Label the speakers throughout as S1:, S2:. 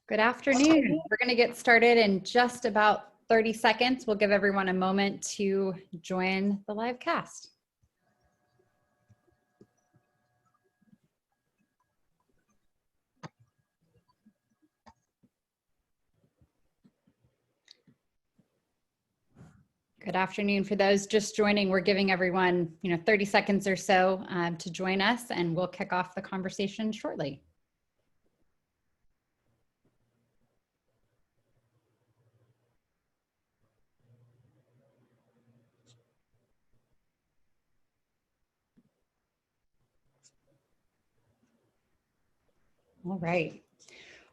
S1: Good afternoon. We're going to get started in just about 30 seconds. We'll give everyone a moment to join the live cast. Good afternoon. For those just joining, we're giving everyone 30 seconds or so to join us, and we'll kick off the conversation shortly. All right.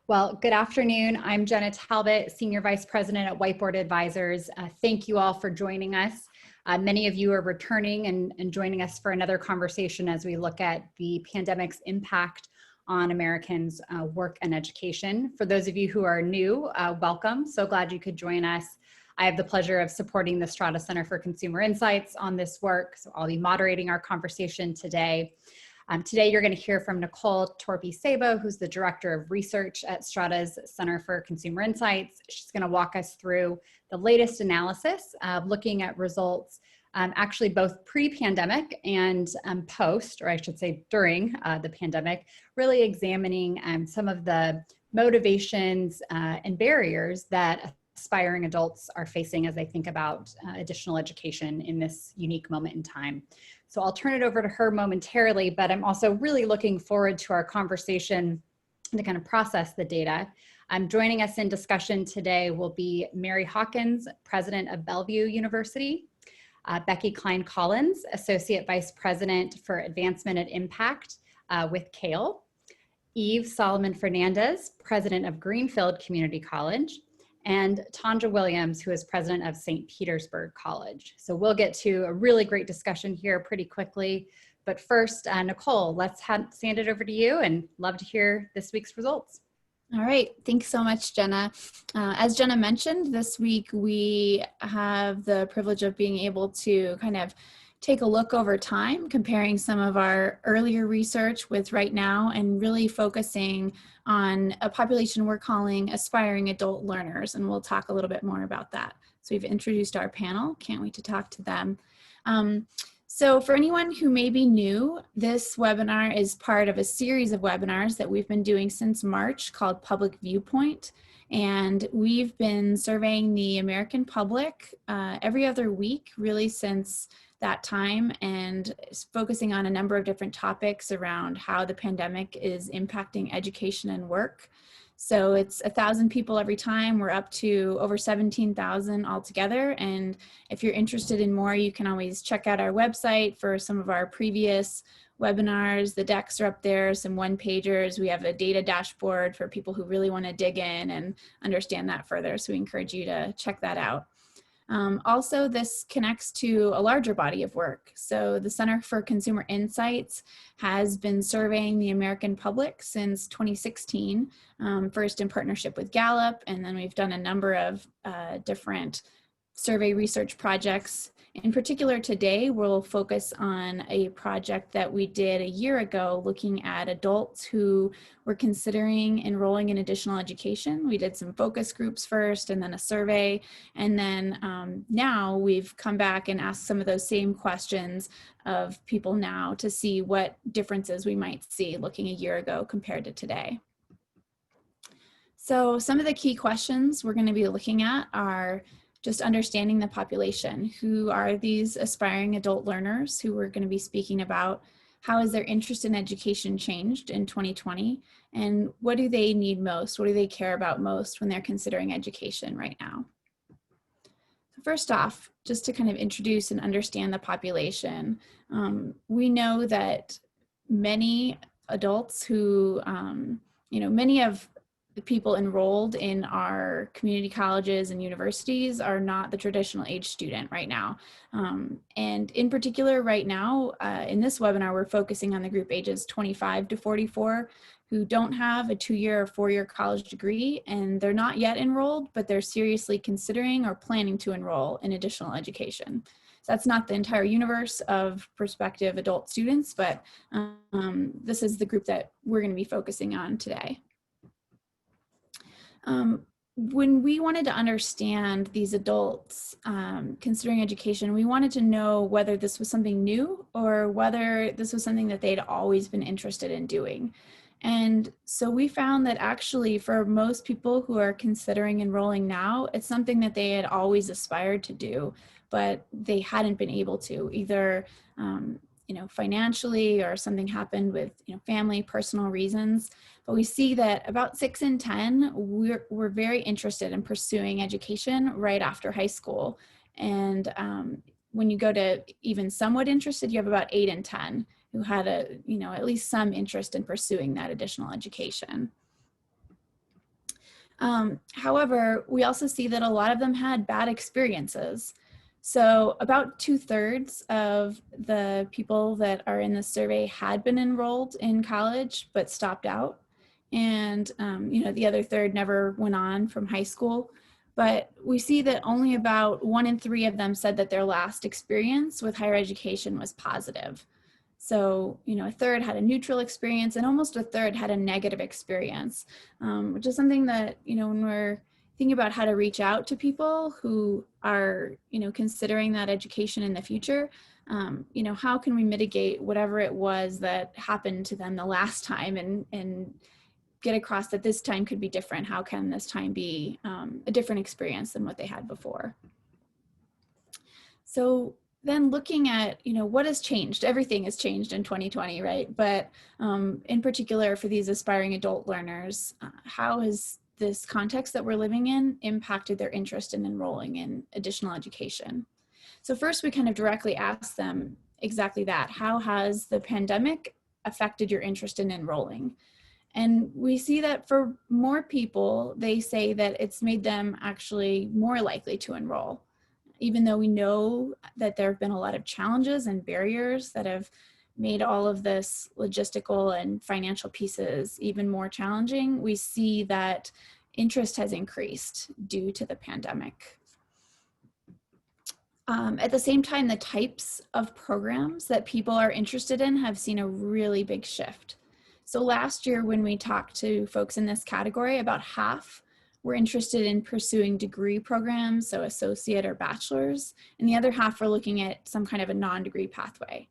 S1: Well, good afternoon. I'm Jenna Talbot, Senior Vice President at Whiteboard Advisors. Thank you all for joining us. Many of you are returning and joining us for another conversation as we look at the pandemic's impact on Americans' work and education. For those of you who are new, welcome. So glad you could join us. I have the pleasure of supporting the Strada Center for Consumer Insights on this work, so I'll be moderating our conversation today. Today, you're going to hear from Nicole Torpey-Sabo, who's the Director of Research at Strada's Center for Consumer Insights. She's going to walk us through the latest analysis, looking at results actually both pre-pandemic and post, or I should say during the pandemic, really examining some of the motivations and barriers that aspiring adults are facing as they think about additional education in this unique moment in time. So I'll turn it over to her momentarily, but I'm also really looking forward to our conversation to kind of process the data. Joining us in discussion today will be Mary Hawkins, President of Bellevue University, Becky Klein-Collins, Associate Vice President for Advancement and Impact with CALE, Eve Solomon-Fernandez, President of Greenfield Community College, and Tanja Williams, who is president of St. Petersburg College. So we'll get to a really great discussion here pretty quickly. But first, Nicole, let's hand it over to you and love to hear this week's results.
S2: All right, thanks so much, Jenna. As Jenna mentioned, this week we have the privilege of being able to kind of take a look over time, comparing some of our earlier research with right now and really focusing on a population we're calling aspiring adult learners, and we'll talk a little bit more about that. So we've introduced our panel, can't wait to talk to them. So for anyone who may be new, this webinar is part of a series of webinars that we've been doing since March called Public Viewpoint. And we've been surveying the American public every other week, really since that time, and focusing on a number of different topics around how the pandemic is impacting education and work. So it's 1,000 people every time. We're up to over 17,000 altogether. And if you're interested in more, you can always check out our website for some of our previous webinars. The decks are up there, some one-pagers. We have a data dashboard for people who really want to dig in and understand that further. So we encourage you to check that out. Also, this connects to a larger body of work. So the Center for Consumer Insights has been surveying the American public since 2016, first in partnership with Gallup, and then we've done a number of different survey research projects. In particular, today we'll focus on a project that we did a year ago looking at adults who were considering enrolling in additional education. We did some focus groups first and then a survey, and then now we've come back and asked some of those same questions of people now to see what differences we might see looking a year ago compared to today. So some of the key questions we're going to be looking at are just understanding the population. Who are these aspiring adult learners who we're going to be speaking about? How has their interest in education changed in 2020? And what do they need most? What do they care about most when they're considering education right now? First off, just to kind of introduce and understand the population, we know that many adults who, many of the people enrolled in our community colleges and universities are not the traditional age student right now. And in particular right now, in this webinar, we're focusing on the group ages 25 to 44 who don't have a 2-year or 4-year college degree, and they're not yet enrolled, but they're seriously considering or planning to enroll in additional education. So that's not the entire universe of prospective adult students, but this is the group that we're going to be focusing on today. When we wanted to understand these adults considering education, we wanted to know whether this was something new or whether this was something that they'd always been interested in doing. And so we found that actually for most people who are considering enrolling now, it's something that they had always aspired to do, but they hadn't been able to, either financially, or something happened with family, personal reasons. But we see that about 6 in 10, we're very interested in pursuing education right after high school. And when you go to even somewhat interested, you have about 8 in 10 who had at least some interest in pursuing that additional education. However, we also see that a lot of them had bad experiences. So about 2/3 of the people that are in the survey had been enrolled in college but stopped out. And the other third never went on from high school. But we see that only about 1 in 3 of them said that their last experience with higher education was positive. So, a third had a neutral experience, and almost a third had a negative experience, which is something that, when we're thinking about how to reach out to people who are, considering that education in the future, how can we mitigate whatever it was that happened to them the last time, and get across that this time could be different? How can this time be a different experience than what they had before? So then looking at, what has changed? Everything has changed in 2020, right? But in particular for these aspiring adult learners, how has this context that we're living in impacted their interest in enrolling in additional education? So first, we kind of directly ask them exactly that. How has the pandemic affected your interest in enrolling? And we see that for more people, they say that it's made them actually more likely to enroll. Even though we know that there have been a lot of challenges and barriers that have made all of this logistical and financial pieces even more challenging, we see that interest has increased due to the pandemic. At the same time, the types of programs that people are interested in have seen a really big shift. So last year, when we talked to folks in this category, about half were interested in pursuing degree programs, so associate or bachelor's, and the other half were looking at some kind of a non-degree pathway.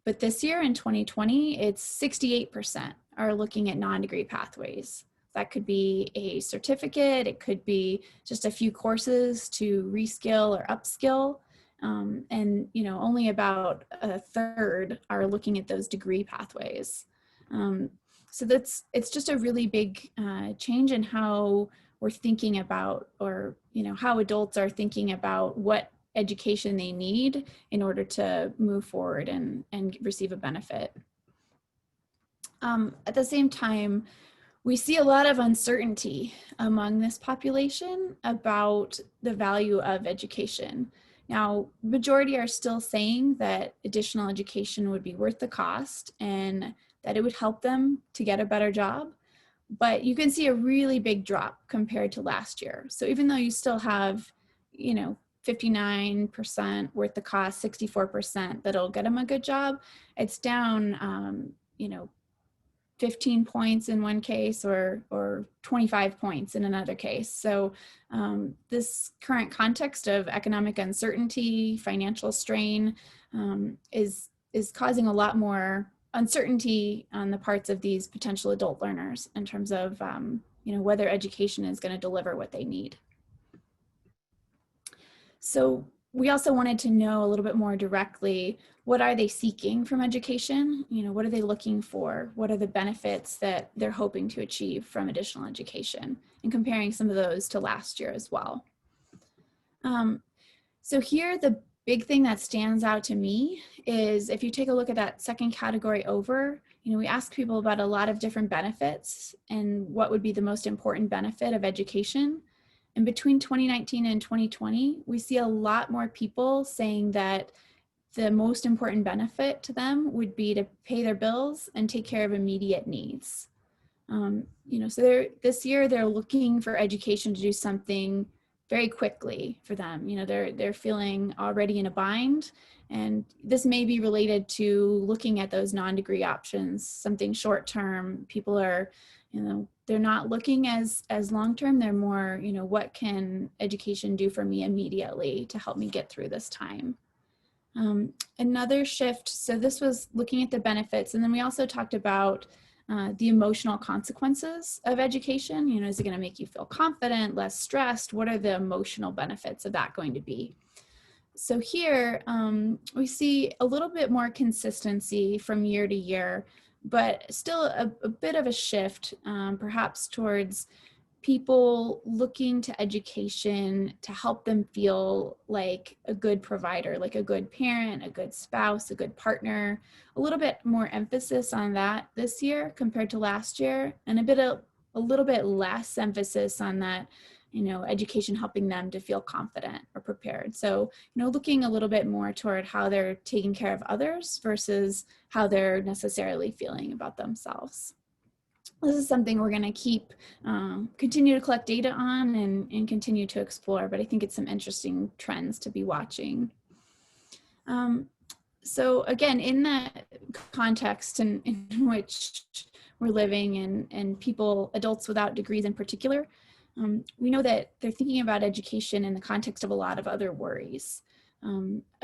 S2: But this year in 2020, it's 68% are looking at non-degree pathways. That could be a certificate, it could be just a few courses to reskill or upskill, and only about a third are looking at those degree pathways. So it's just a really big change in how we're thinking about, or how adults are thinking about what education they need in order to move forward and receive a benefit. At the same time, we see a lot of uncertainty among this population about the value of education. Now, majority are still saying that additional education would be worth the cost and that it would help them to get a better job. But you can see a really big drop compared to last year. So even though you still have, 59% worth the cost, 64% that'll get them a good job, it's down, 15 points in one case, or 25 points in another case. So this current context of economic uncertainty, financial strain, is causing a lot more uncertainty on the parts of these potential adult learners in terms of whether education is going to deliver what they need. So we also wanted to know a little bit more directly, what are they seeking from education? What are they looking for? What are the benefits that they're hoping to achieve from additional education? And comparing some of those to last year as well. So here, the big thing that stands out to me is if you take a look at that second category over, we ask people about a lot of different benefits and what would be the most important benefit of education. And between 2019 and 2020, we see a lot more people saying that the most important benefit to them would be to pay their bills and take care of immediate needs. So this year they're looking for education to do something very quickly for them. They're feeling already in a bind, and this may be related to looking at those non-degree options, something short-term. People are, they're not looking as long-term. They're more, what can education do for me immediately to help me get through this time? Another shift, so this was looking at the benefits, and then we also talked about the emotional consequences of education. Is it going to make you feel confident, less stressed? What are the emotional benefits of that going to be? So here we see a little bit more consistency from year to year, but still a bit of a shift, perhaps towards people looking to education to help them feel like a good provider, like a good parent, a good spouse, a good partner. A little bit more emphasis on that this year compared to last year, and a little bit less emphasis on that, education helping them to feel confident or prepared. So, looking a little bit more toward how they're taking care of others versus how they're necessarily feeling about themselves. This is something we're going to continue to collect data on and continue to explore, but I think it's some interesting trends to be watching. So again, in that context in which we're living, and people, adults without degrees in particular, we know that they're thinking about education in the context of a lot of other worries.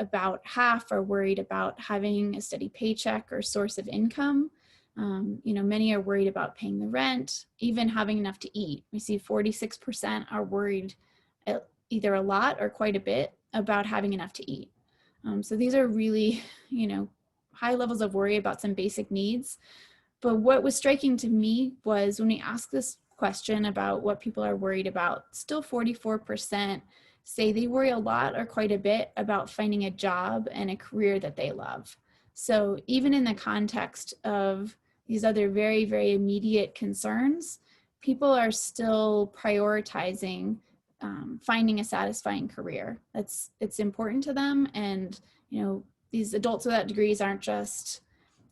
S2: About half are worried about having a steady paycheck or source of income. Many are worried about paying the rent, even having enough to eat. We see 46% are worried either a lot or quite a bit about having enough to eat. So these are really, high levels of worry about some basic needs. But what was striking to me was when we asked this question about what people are worried about, still 44% say they worry a lot or quite a bit about finding a job and a career that they love. So even in the context of these other very, very immediate concerns, people are still prioritizing finding a satisfying career. It's important to them, and these adults without degrees aren't just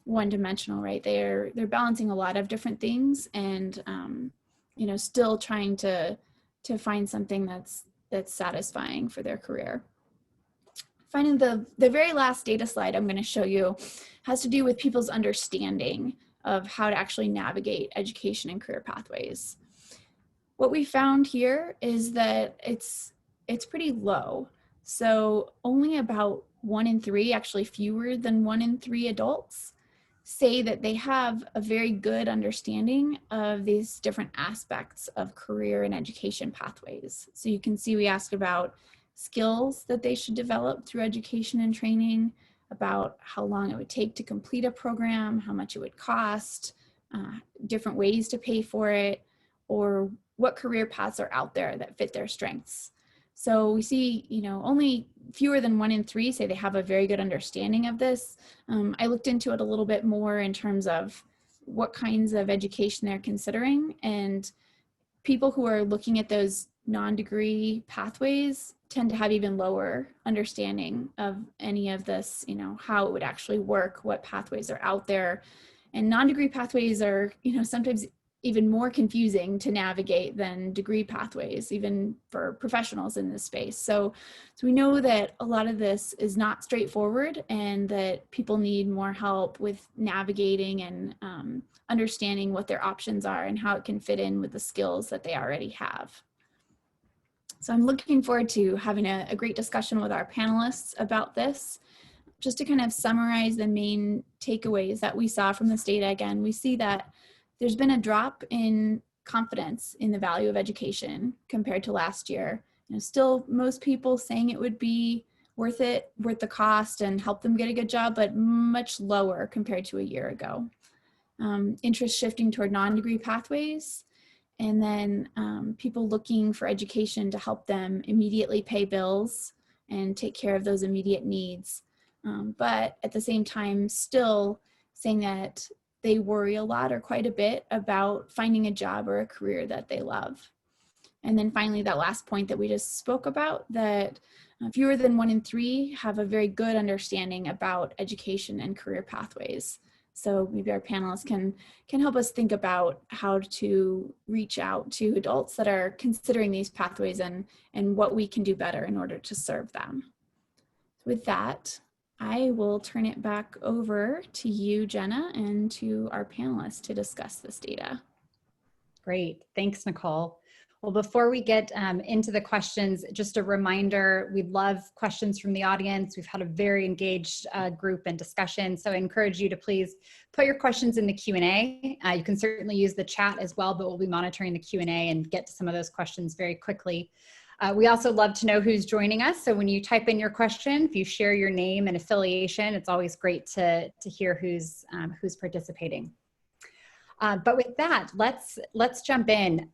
S2: one-dimensional, right? They're balancing a lot of different things, and still trying to find something that's satisfying for their career. Finally, the very last data slide I'm going to show you has to do with people's understanding of how to actually navigate education and career pathways. What we found here is that it's pretty low. So only about 1 in 3, actually fewer than 1 in 3 adults, say that they have a very good understanding of these different aspects of career and education pathways. So you can see we asked about skills that they should develop through education and training, about how long it would take to complete a program, how much it would cost, different ways to pay for it, or what career paths are out there that fit their strengths. So we see, only fewer than 1 in 3 say they have a very good understanding of this. I looked into it a little bit more in terms of what kinds of education they're considering, and people who are looking at those non-degree pathways tend to have even lower understanding of any of this, how it would actually work, what pathways are out there. And non-degree pathways are, sometimes even more confusing to navigate than degree pathways, even for professionals in this space. So we know that a lot of this is not straightforward, and that people need more help with navigating and understanding what their options are and how it can fit in with the skills that they already have. So I'm looking forward to having a great discussion with our panelists about this. Just to kind of summarize the main takeaways that we saw from this data, again, we see that there's been a drop in confidence in the value of education compared to last year. Still most people saying it would be worth the cost and help them get a good job, but much lower compared to a year ago. Interest shifting toward non-degree pathways, and then people looking for education to help them immediately pay bills and take care of those immediate needs. But at the same time, still saying that they worry a lot or quite a bit about finding a job or a career that they love. And then finally, that last point that we just spoke about, that fewer than 1 in 3 have a very good understanding about education and career pathways. So maybe our panelists can help us think about how to reach out to adults that are considering these pathways and what we can do better in order to serve them. With that, I will turn it back over to you, Jenna, and to our panelists to discuss this data.
S1: Great. Thanks, Nicole. Well, before we get into the questions, just a reminder, we love questions from the audience. We've had a very engaged group and discussion, so I encourage you to please put your questions in the Q&A. You can certainly use the chat as well, but we'll be monitoring the Q&A and get to some of those questions very quickly. We also love to know who's joining us, so when you type in your question, if you share your name and affiliation, it's always great to hear who's participating. But with that, let's jump in.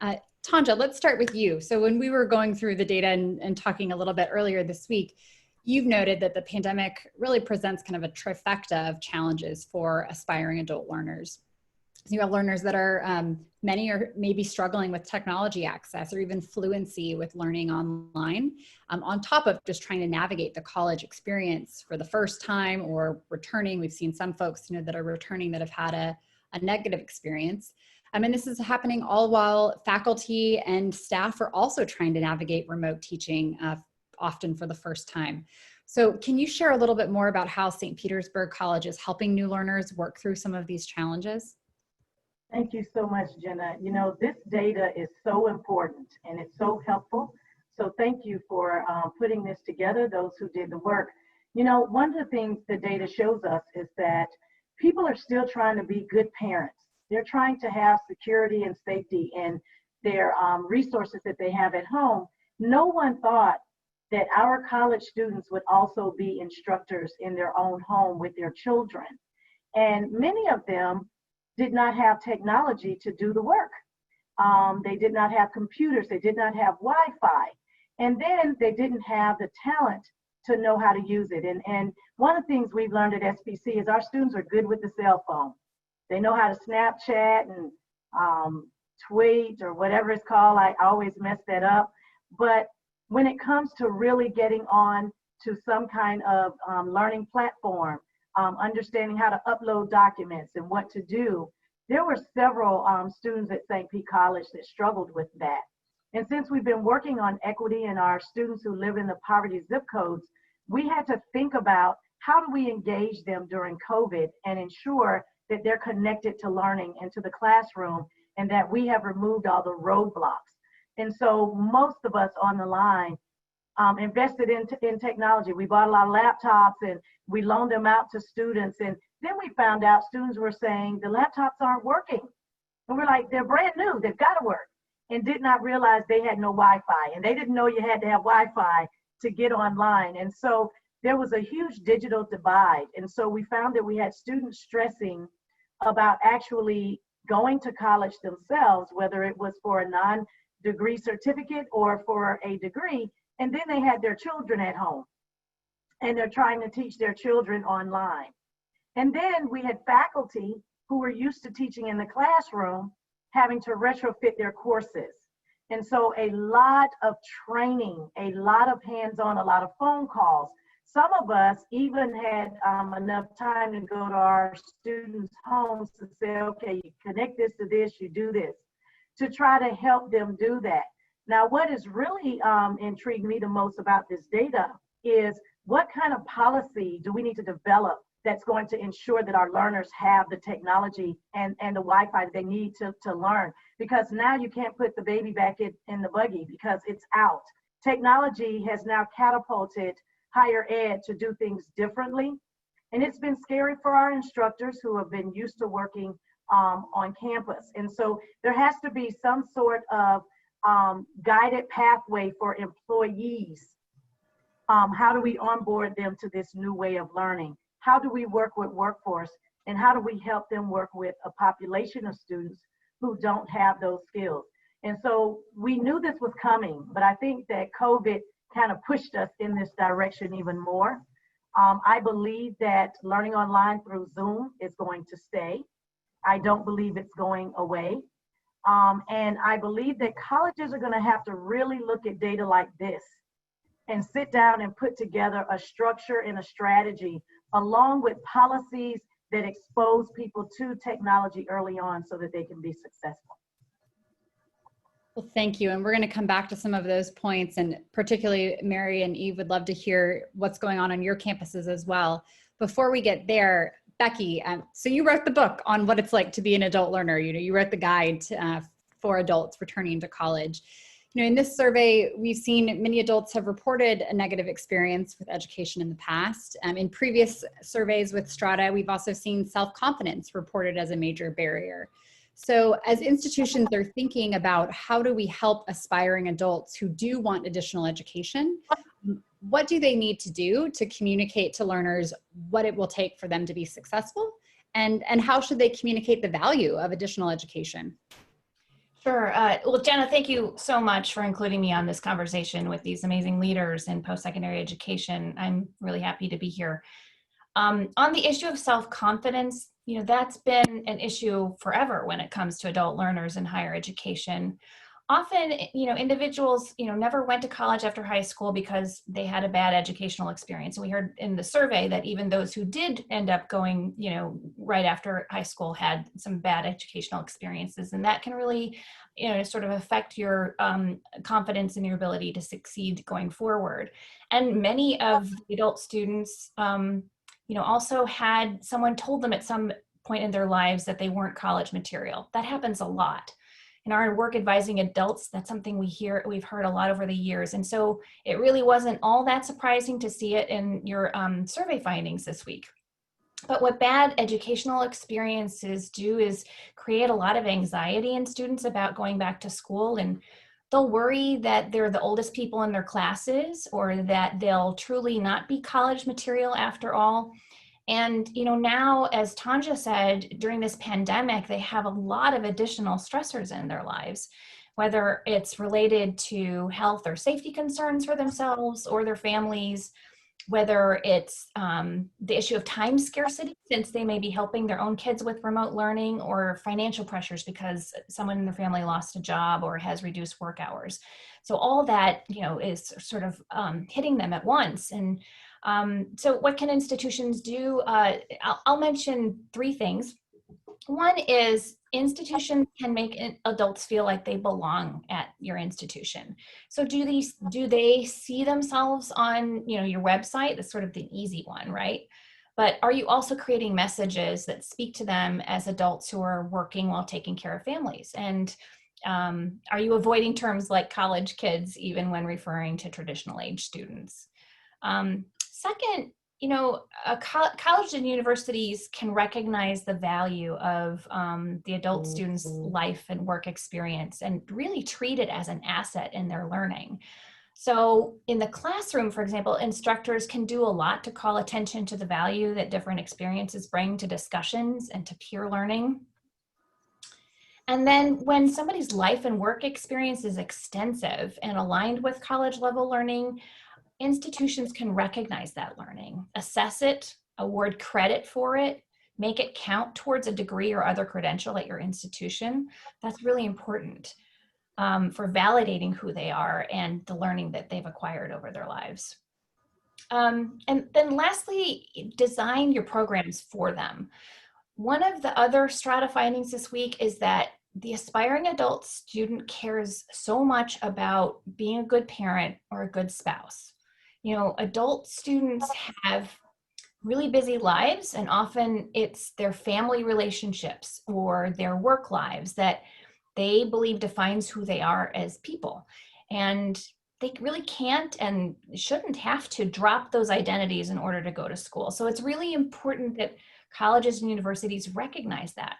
S1: Tanja, let's start with you. So when we were going through the data and talking a little bit earlier this week, you've noted that the pandemic really presents kind of a trifecta of challenges for aspiring adult learners. So you have learners that are, many are maybe struggling with technology access or even fluency with learning online, on top of just trying to navigate the college experience for the first time or returning. We've seen some folks, that are returning that have had a negative experience. And this is happening all while faculty and staff are also trying to navigate remote teaching, often for the first time. So can you share a little bit more about how St. Petersburg College is helping new learners work through some of these challenges?
S3: Thank you so much, Jenna. This data is so important and it's so helpful. So thank you for putting this together, those who did the work. One of the things the data shows us is that people are still trying to be good parents. They're trying to have security and safety in their resources that they have at home. No one thought that our college students would also be instructors in their own home with their children. And many of them did not have technology to do the work. They did not have computers, they did not have Wi-Fi. And then they didn't have the talent to know how to use it. And one of the things we've learned at SPC is our students are good with the cell phone. They know how to Snapchat and tweet or whatever it's called. I always mess that up. But when it comes to really getting on to some kind of learning platform, understanding how to upload documents and what to do, there were several students at St. Pete College that struggled with that. And since we've been working on equity in our students who live in the poverty zip codes, we had to think about how do we engage them during COVID and ensure that they're connected to learning and to the classroom and that we have removed all the roadblocks. And so most of us on the line invested in technology. We bought a lot of laptops and we loaned them out to students. And then we found out students were saying the laptops aren't working. And we're like, they're brand new, they've got to work. And did not realize they had no Wi-Fi. And they didn't know you had to have Wi-Fi to get online. And so there was a huge digital divide. And so we found that we had students stressing about actually going to college themselves, whether it was for a non-degree certificate or for a degree. And then they had their children at home and they're trying to teach their children online. And then we had faculty who were used to teaching in the classroom having to retrofit their courses. And so a lot of training, a lot of hands-on, a lot of phone calls. Some of us even had enough time to go to our students' homes to say, okay, you connect this to this, you do this, to try to help them do that. Now, what has really intrigued me the most about this data is what kind of policy do we need to develop that's going to ensure that our learners have the technology and the Wi-Fi that they need to learn? Because now you can't put the baby back in the buggy because it's out. Technology has now catapulted higher ed to do things differently. And it's been scary for our instructors who have been used to working on campus. And so there has to be some sort of guided pathway for employees. How do we onboard them to this new way of learning? How do we work with workforce? And how do we help them work with a population of students who don't have those skills? And so we knew this was coming, but I think that COVID kind of pushed us in this direction even more. I believe that learning online through Zoom is going to stay. I don't believe it's going away. And I believe that colleges are going to have to really look at data like this and sit down and put together a structure and a strategy along with policies that expose people to technology early on so that they can be successful.
S1: Well, thank you. And we're going to come back to some of those points, and particularly Mary and Eve would love to hear what's going on your campuses as well. Before we get there, Becky, so you wrote the book on what it's like to be an adult learner. You wrote the guide for adults returning to college. In this survey, we've seen many adults have reported a negative experience with education in the past. In previous surveys with Strata, we've also seen self-confidence reported as a major barrier. So as institutions are thinking about how do we help aspiring adults who do want additional education, what do they need to do to communicate to learners what it will take for them to be successful? And how should they communicate the value of additional education?
S4: Sure. Well, Jenna, thank you so much for including me on this conversation with these amazing leaders in post-secondary education. I'm really happy to be here. On the issue of self-confidence, that's been an issue forever when it comes to adult learners in higher education. Often, individuals, never went to college after high school because they had a bad educational experience. And we heard in the survey that even those who did end up going, right after high school had some bad educational experiences. And that can really, sort of affect your confidence and your ability to succeed going forward. And many of the adult students, also had someone told them at some point in their lives that they weren't college material. That happens a lot. In our work advising adults, that's something we've heard a lot over the years. And so it really wasn't all that surprising to see it in your survey findings this week. But what bad educational experiences do is create a lot of anxiety in students about going back to school, and they'll worry that they're the oldest people in their classes or that they'll truly not be college material after all. And, now, as Tanja said, during this pandemic, they have a lot of additional stressors in their lives, whether it's related to health or safety concerns for themselves or their families, whether it's the issue of time scarcity, since they may be helping their own kids with remote learning, or financial pressures because someone in their family lost a job or has reduced work hours. So all that, is sort of hitting them at once. And so what can institutions do? I'll mention three things. One is institutions can make adults feel like they belong at your institution. So do they see themselves on, your website? That's sort of the easy one, right? But are you also creating messages that speak to them as adults who are working while taking care of families? And are you avoiding terms like college kids even when referring to traditional age students? Second, college and universities can recognize the value of the adult students' life and work experience and really treat it as an asset in their learning. So in the classroom, for example, instructors can do a lot to call attention to the value that different experiences bring to discussions and to peer learning. And then when somebody's life and work experience is extensive and aligned with college level learning, institutions can recognize that learning, assess it, award credit for it, make it count towards a degree or other credential at your institution. That's really important for validating who they are and the learning that they've acquired over their lives. And then lastly, design your programs for them. One of the other Strata findings this week is that the aspiring adult student cares so much about being a good parent or a good spouse. Adult students have really busy lives, and often it's their family relationships or their work lives that they believe defines who they are as people. And they really can't and shouldn't have to drop those identities in order to go to school. So it's really important that colleges and universities recognize that.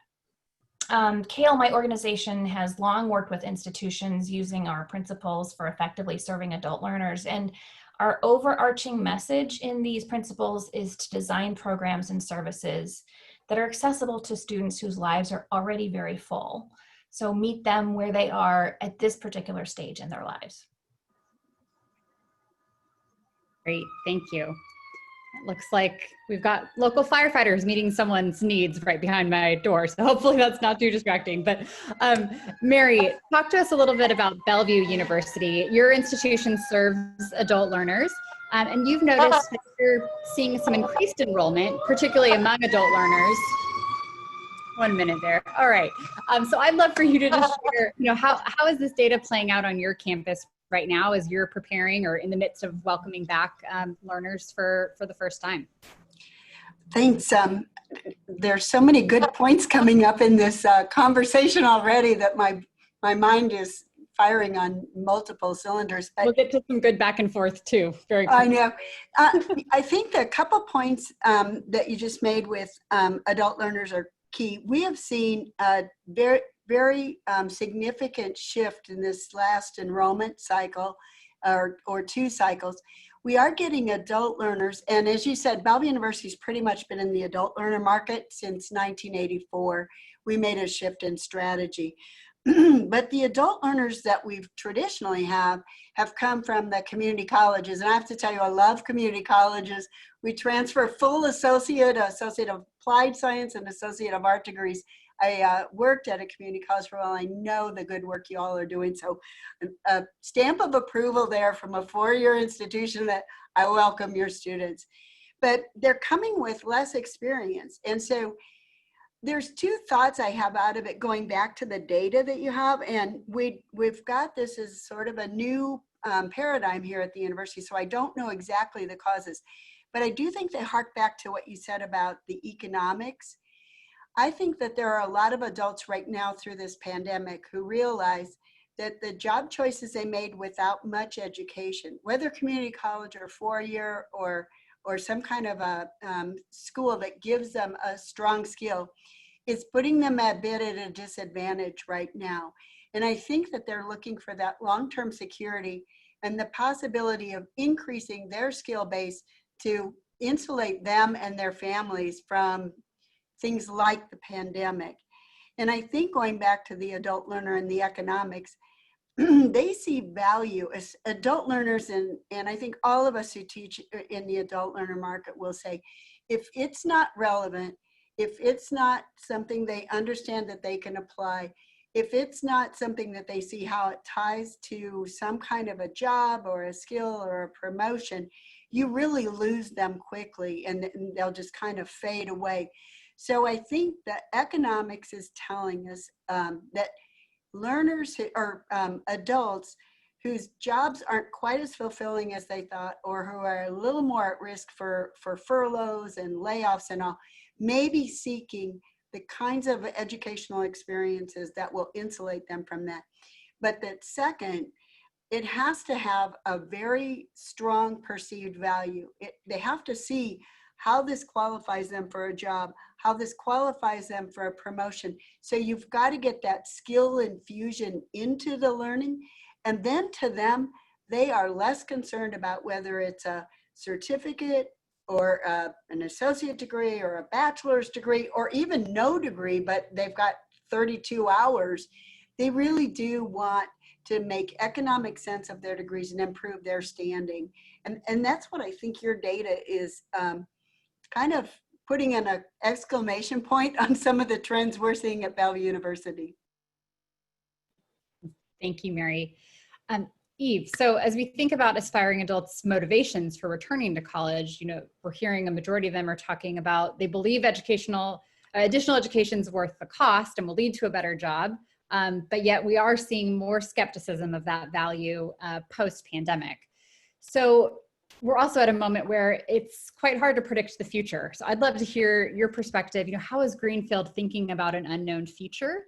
S4: CALE, my organization, has long worked with institutions using our principles for effectively serving adult learners. And our overarching message in these principles is to design programs and services that are accessible to students whose lives are already very full. So meet them where they are at this particular stage in their lives.
S1: Great, thank you. It looks like we've got local firefighters meeting someone's needs right behind my door. So hopefully that's not too distracting. But Mary, talk to us a little bit about Bellevue University. Your institution serves adult learners. And you've noticed that you're seeing some increased enrollment, particularly among adult learners. 1 minute there. All right. So I'd love for you to just share, how is this data playing out on your campus right now as you're preparing or in the midst of welcoming back learners for the first time?
S5: Thanks. There's so many good points coming up in this conversation already that my my mind is firing on multiple cylinders. But
S1: we'll get to some good back and forth too. Very quickly.
S5: I know. I think the couple points that you just made with adult learners are key. We have seen a very significant shift in this last enrollment cycle or two cycles. We are getting adult learners, and as you said, Bellevue University's pretty much been in the adult learner market since 1984. We made a shift in strategy. But the adult learners that we've traditionally have come from the community colleges. And I have to tell you, I love community colleges. We transfer full associate of applied science, and associate of art degrees. I worked at a community college for a while. I know the good work you all are doing. So a stamp of approval there from a four-year institution that I welcome your students. But they're coming with less experience. And so there's two thoughts I have out of it, going back to the data that you have. And we've got this as sort of a new paradigm here at the university. So I don't know exactly the causes, but I do think they hark back to what you said about the economics. I think that there are a lot of adults right now through this pandemic who realize that the job choices they made without much education, whether community college or four-year or some kind of a school that gives them a strong skill, is putting them a bit at a disadvantage right now. And I think that they're looking for that long-term security and the possibility of increasing their skill base to insulate them and their families from things like the pandemic. And I think going back to the adult learner and the economics, they see value as adult learners, and I think all of us who teach in the adult learner market will say, if it's not relevant, if it's not something they understand that they can apply, if it's not something that they see how it ties to some kind of a job or a skill or a promotion, you really lose them quickly and they'll just kind of fade away. So I think that economics is telling us that learners or adults whose jobs aren't quite as fulfilling as they thought, or who are a little more at risk for furloughs and layoffs and all, may be seeking the kinds of educational experiences that will insulate them from that. But that second, it has to have a very strong perceived value. They have to see how this qualifies them for a job, how this qualifies them for a promotion. So you've got to get that skill infusion into the learning. And then to them, they are less concerned about whether it's a certificate or an associate degree or a bachelor's degree or even no degree, but they've got 32 hours. They really do want to make economic sense of their degrees and improve their standing. And that's what I think your data is kind of putting an exclamation point on some of the trends we're seeing at Bellevue University.
S1: Thank you, Mary. Eve, so as we think about aspiring adults' motivations for returning to college, we're hearing a majority of them are talking about they believe additional education is worth the cost and will lead to a better job. But yet we are seeing more skepticism of that value post-pandemic. So we're also at a moment where it's quite hard to predict the future. So I'd love to hear your perspective. How is Greenfield thinking about an unknown future,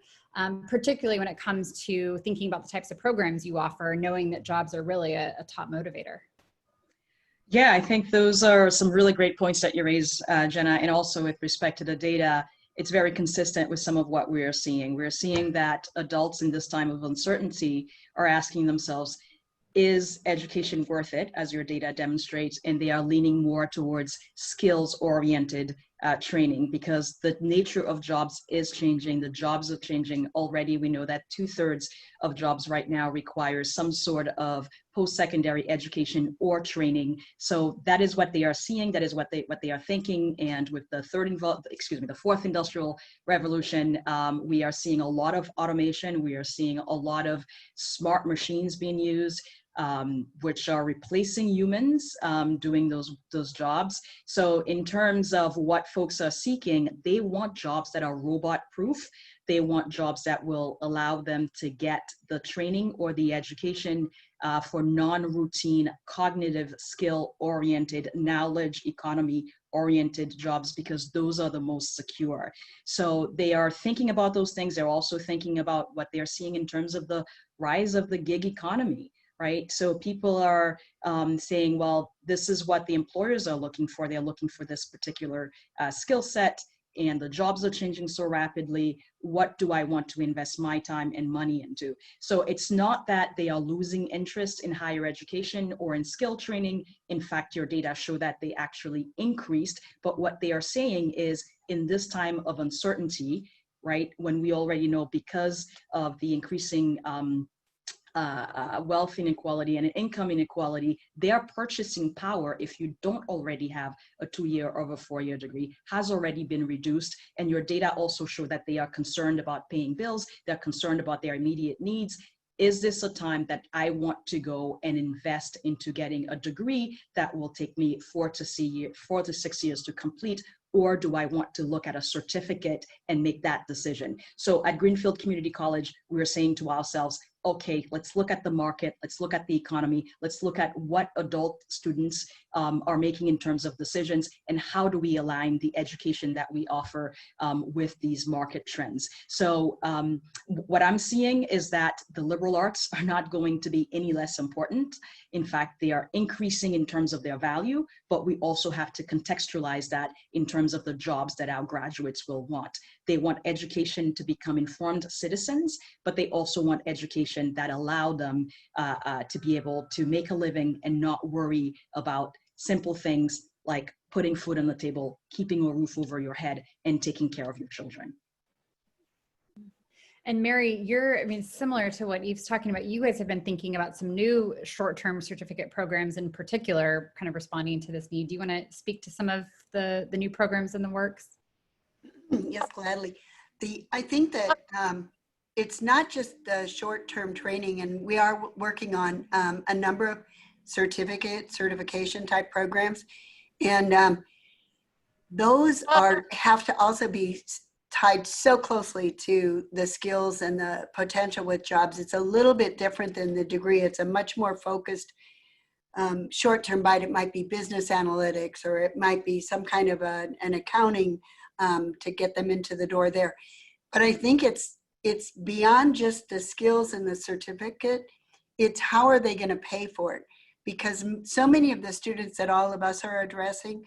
S1: particularly when it comes to thinking about the types of programs you offer, knowing that jobs are really a top motivator?
S6: Yeah, I think those are some really great points that you raised, Jenna, and also with respect to the data, it's very consistent with some of what we're seeing. We're seeing that adults in this time of uncertainty are asking themselves, is education worth it, as your data demonstrates, and they are leaning more towards skills-oriented training because the nature of jobs is changing. The jobs are changing already. We know that 2/3 of jobs right now require some sort of post-secondary education or training. So that is what they are seeing. That is what they are thinking. And with the fourth industrial revolution, we are seeing a lot of automation. We are seeing a lot of smart machines being used. which are replacing humans doing those jobs. So in terms of what folks are seeking, they want jobs that are robot proof. They want jobs that will allow them to get the training or the education for non-routine, cognitive, skill-oriented, knowledge economy-oriented jobs, because those are the most secure. So they are thinking about those things. They're also thinking about what they're seeing in terms of the rise of the gig economy, right? So people are saying, well, this is what the employers are looking for. They're looking for this particular skill set, and the jobs are changing so rapidly. What do I want to invest my time and money into? So it's not that they are losing interest in higher education or in skill training. In fact, your data show that they actually increased. But what they are saying is, in this time of uncertainty, right, when we already know because of the increasing wealth inequality and income inequality, their purchasing power, if you don't already have a 2-year or a 4-year degree, has already been reduced. And your data also show that they are concerned about paying bills. They're concerned about their immediate needs. Is this a time that I want to go and invest into getting a degree that will take me 4 to 6 years to complete? Or do I want to look at a certificate and make that decision? So at Greenfield Community College, we're saying to ourselves, okay, let's look at the market, let's look at the economy, let's look at what adult students are making in terms of decisions, and how do we align the education that we offer with these market trends. So what I'm seeing is that the liberal arts are not going to be any less important. In fact, they are increasing in terms of their value, but we also have to contextualize that in terms of the jobs that our graduates will want. They want education to become informed citizens, but they also want education that allow them to be able to make a living and not worry about simple things like putting food on the table, keeping a roof over your head, and taking care of your children.
S1: And Mary, similar to what Eve's talking about, you guys have been thinking about some new short-term certificate programs in particular, kind of responding to this need. Do you want to speak to some of the new programs in the works?
S5: Yes, gladly. I think that it's not just the short-term training, and we are working on a number of certification type programs, and those have to also be tied so closely to the skills and the potential with jobs. It's a little bit different than the degree. It's a much more focused short-term bite. It might be business analytics, or it might be some kind of an accounting to get them into the door there. But I think it's beyond just the skills and the certificate. It's how are they going to pay for it? Because so many of the students that all of us are addressing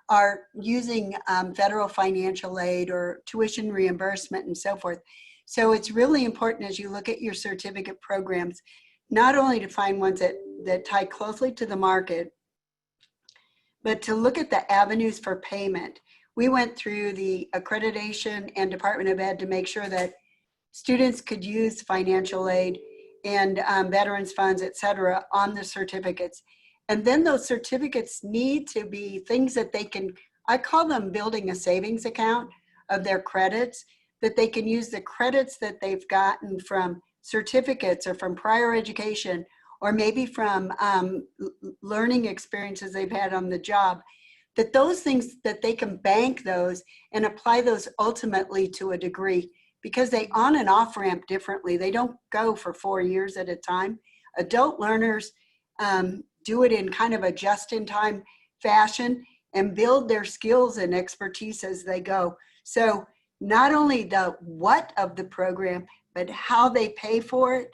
S5: are using federal financial aid or tuition reimbursement and so forth. So it's really important as you look at your certificate programs, not only to find ones that tie closely to the market, but to look at the avenues for payment. We went through the accreditation and Department of Ed to make sure that students could use financial aid and veterans funds, et cetera, on the certificates. And then those certificates need to be things that they can, I call them building a savings account of their credits, that they can use the credits that they've gotten from certificates or from prior education, or maybe from learning experiences they've had on the job, that those things, that they can bank those and apply those ultimately to a degree, because they on and off ramp differently. They don't go for 4 years at a time. Adult learners do it in kind of a just-in-time fashion and build their skills and expertise as they go. So not only the what of the program, but how they pay for it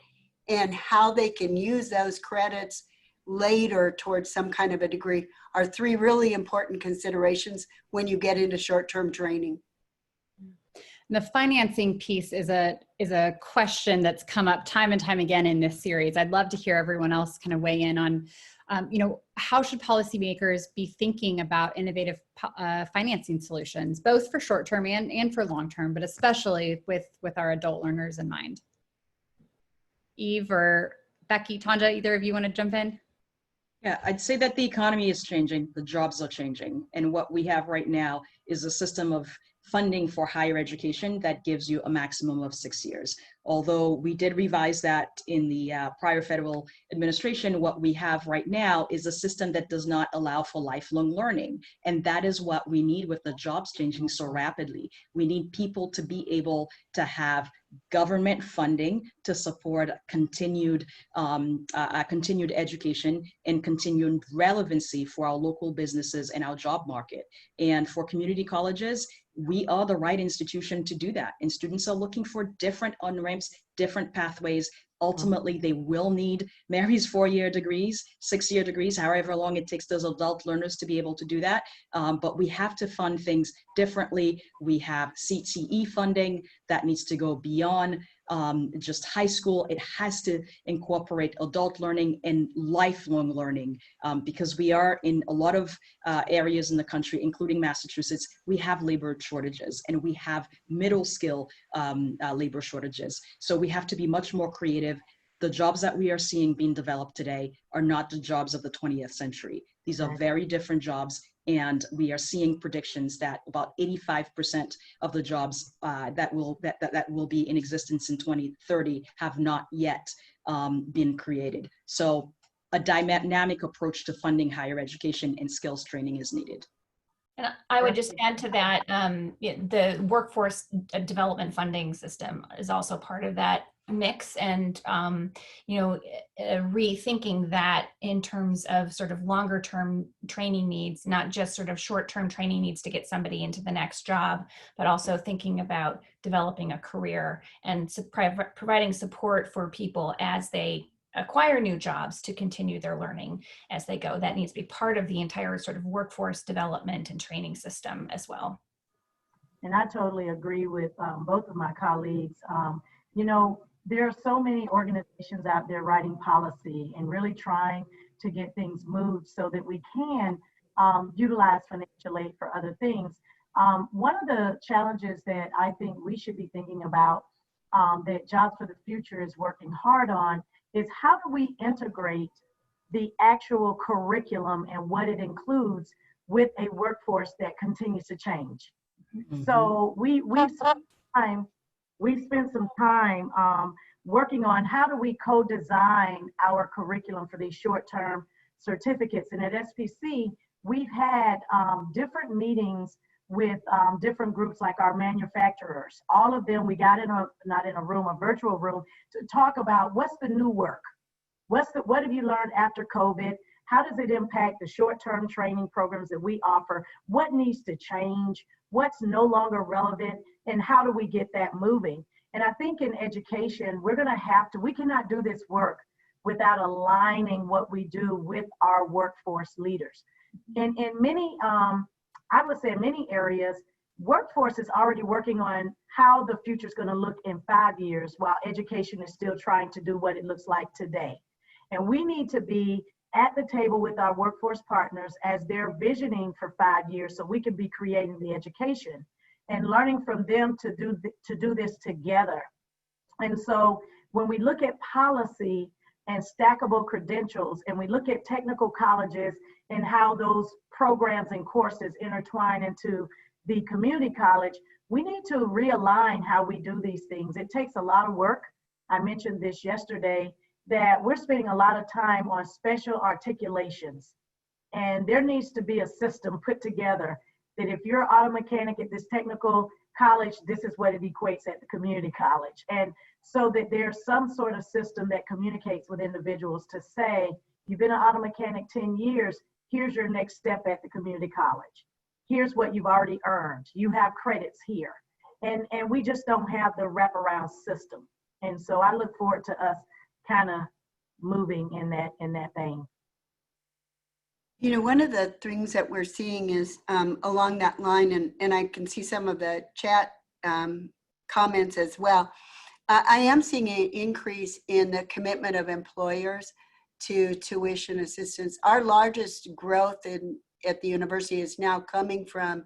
S5: and how they can use those credits later towards some kind of a degree are 3 really important considerations when you get into short-term training.
S1: The financing piece is a question that's come up time and time again in this series. I'd love to hear everyone else kind of weigh in on, how should policymakers be thinking about innovative financing solutions, both for short-term and for long-term, but especially with our adult learners in mind. Eve or Becky, Tanja, either of you want to jump in?
S6: Yeah, I'd say that the economy is changing, the jobs are changing, and what we have right now is a system of funding for higher education that gives you a maximum of 6 years. Although we did revise that in the prior federal administration, what we have right now is a system that does not allow for lifelong learning. And that is what we need with the jobs changing so rapidly. We need people to be able to have government funding to support continued education and continued relevancy for our local businesses and our job market. And for community colleges, we are the right institution to do that. And students are looking for different on-ramps, different pathways. Ultimately, they will need Mary's 4-year degrees, 6-year degrees, however long it takes those adult learners to be able to do that. But we have to fund things differently. We have CTE funding that needs to go beyond just high school. It has to incorporate adult learning and lifelong learning because we are in a lot of areas in the country, including Massachusetts, we have labor shortages and we have middle skill labor shortages. So we have to be much more creative. The jobs that we are seeing being developed today are not the jobs of the 20th century. These are very different jobs. And we are seeing predictions that about 85% of the jobs that will be in existence in 2030 have not yet been created. So a dynamic approach to funding higher education and skills training is needed.
S4: And I would just add to that, the workforce development funding system is also part of that mix, and rethinking that in terms of sort of longer term training needs, not just sort of short term training needs to get somebody into the next job, but also thinking about developing a career and providing support for people as they acquire new jobs to continue their learning as they go. That needs to be part of the entire sort of workforce development and training system as well.
S3: And I totally agree with both of my colleagues. There are so many organizations out there writing policy and really trying to get things moved so that we can utilize financial aid for other things. One of the challenges that I think we should be thinking about that Jobs for the Future is working hard on is how do we integrate the actual curriculum and what it includes with a workforce that continues to change. Mm-hmm. So we've spent some time working on how do we co-design our curriculum for these short-term certificates. And at SPC, we've had different meetings with different groups like our manufacturers. All of them, we got not in a room, a virtual room, to talk about what's the new work? What have you learned after COVID? How does it impact the short-term training programs that we offer? What needs to change? What's no longer relevant? And how do we get that moving? And I think in education, we cannot do this work without aligning what we do with our workforce leaders. And in many, I would say in many areas, workforce is already working on how the future is going to look in 5 years, while education is still trying to do what it looks like today. And we need to be at the table with our workforce partners as they're visioning for 5 years so we can be creating the education and learning from them to do this together. And so when we look at policy and stackable credentials, and we look at technical colleges and how those programs and courses intertwine into the community college, we need to realign how we do these things. It takes a lot of work. I mentioned this yesterday, that we're spending a lot of time on special articulations. And there needs to be a system put together that if you're an auto mechanic at this technical college, this is what it equates at the community college. And so that there's some sort of system that communicates with individuals to say, you've been an auto mechanic 10 years, here's your next step at the community college. Here's what you've already earned. You have credits here. And we just don't have the wraparound system. And so I look forward to us kind of moving in that vein.
S5: You know, one of the things that we're seeing is along that line, and I can see some of the chat comments as well. I am seeing an increase in the commitment of employers to tuition assistance. Our largest growth at the university is now coming from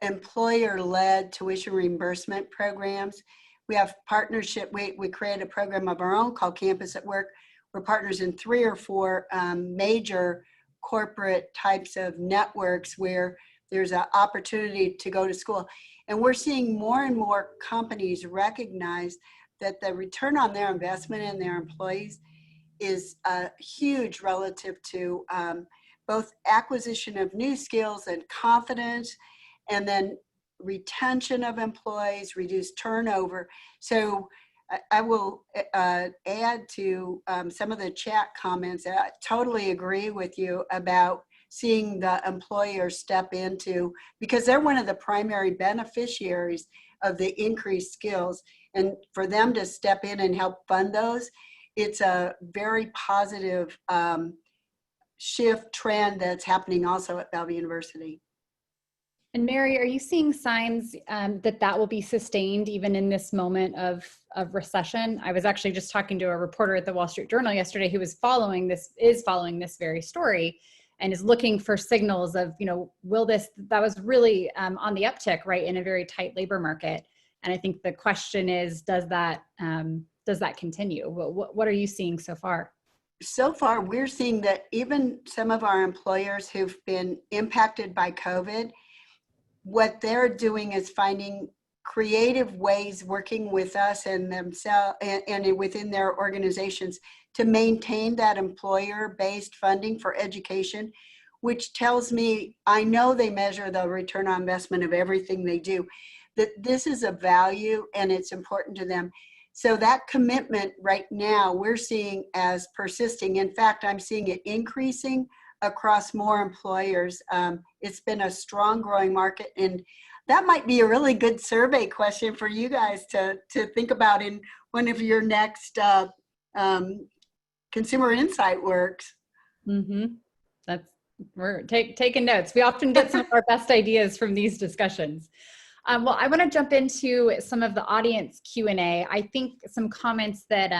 S5: employer-led tuition reimbursement programs. We have partnership, we created a program of our own called Campus at Work. We're partners in 3 or 4 major corporate types of networks where there's an opportunity to go to school. And we're seeing more and more companies recognize that the return on their investment in their employees is huge relative to both acquisition of new skills and confidence, and then retention of employees, reduced turnover. So I will add to some of the chat comments. I totally agree with you about seeing the employer step into, because they're one of the primary beneficiaries of the increased skills, and for them to step in and help fund those, it's a very positive shift trend that's happening also at Bellevue University.
S1: And Mary, are you seeing signs that will be sustained even in this moment of recession? I was actually just talking to a reporter at the Wall Street Journal yesterday who is following this very story and is looking for signals of, that was really on the uptick, right, in a very tight labor market. And I think the question is, does that continue? What are you seeing so far?
S5: So far, we're seeing that even some of our employers who've been impacted by COVID, what they're doing is finding creative ways, working with us and themselves and within their organizations, to maintain that employer-based funding for education, which tells me, I know they measure the return on investment of everything they do, that this is a value and it's important to them. So that commitment right now we're seeing as persisting. In fact, I'm seeing it increasing across more employers. It's been a strong growing market, and that might be a really good survey question for you guys to think about in one of your next consumer insight works.
S1: Mm-hmm. We're taking notes. We often get some of our best ideas from these discussions. Well, I want to jump into some of the audience Q&A. I think some comments that